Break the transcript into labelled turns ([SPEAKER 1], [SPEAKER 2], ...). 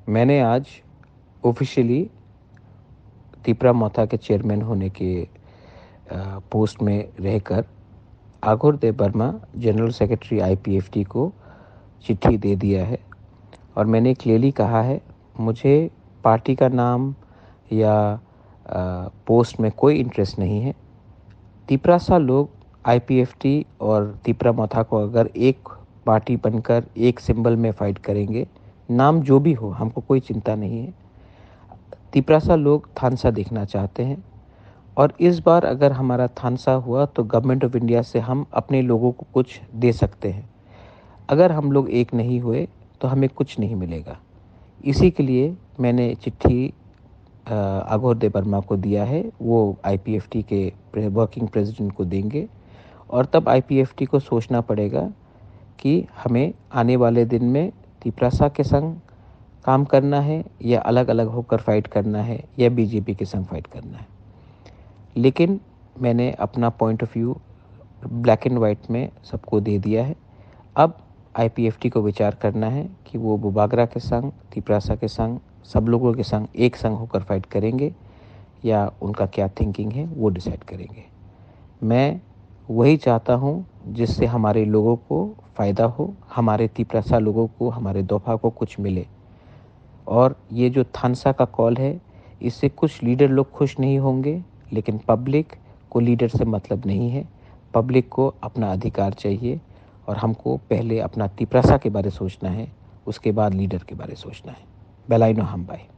[SPEAKER 1] मैंने आज ऑफिशियली तीपरा मोथा के चेयरमैन होने के पोस्ट में रहकर आघोर देव वर्मा जनरल सेक्रेटरी आईपीएफटी को चिट्ठी दे दिया है और मैंने क्लियरली कहा है मुझे पार्टी का नाम या पोस्ट में कोई इंटरेस्ट नहीं है। तीपरासा लोग आईपीएफटी और तीपरा मोथा को अगर एक पार्टी बनकर एक सिंबल में फाइट करेंगे, नाम जो भी हो हमको कोई चिंता नहीं है। तीपरासा लोग थानसा देखना चाहते हैं और इस बार अगर हमारा थानसा हुआ तो गवर्नमेंट ऑफ इंडिया से हम अपने लोगों को कुछ दे सकते हैं। अगर हम लोग एक नहीं हुए तो हमें कुछ नहीं मिलेगा। इसी के लिए मैंने चिट्ठी आघोर देव वर्मा को दिया है। वो आईपीएफटी के वर्किंग प्रेसिडेंट को देंगे और तब आईपीएफटी को सोचना पड़ेगा कि हमें आने वाले दिन में तीपरासा के संग काम करना है या अलग अलग होकर फाइट करना है या बीजेपी के संग फाइट करना है। लेकिन मैंने अपना point of view black and white में सबको दे दिया है। अब आईपीएफटी को विचार करना है कि वो बुबागरा के संग, तीपरासा के संग, सब लोगों के संग एक संग होकर फाइट करेंगे या उनका क्या थिंकिंग है वो डिसाइड करेंगे। मैं वही चाहता हूँ जिससे हमारे लोगों को फ़ायदा हो, हमारे तीपरासा लोगों को, हमारे दोफा को कुछ मिले। और ये जो थानसा का कॉल है, इससे कुछ लीडर लोग खुश नहीं होंगे, लेकिन पब्लिक को लीडर से मतलब नहीं है। पब्लिक को अपना अधिकार चाहिए और हमको पहले अपना तीपरासा के बारे सोचना है, उसके बाद लीडर के बारे सोचना है। बेलाइनो हम बाई।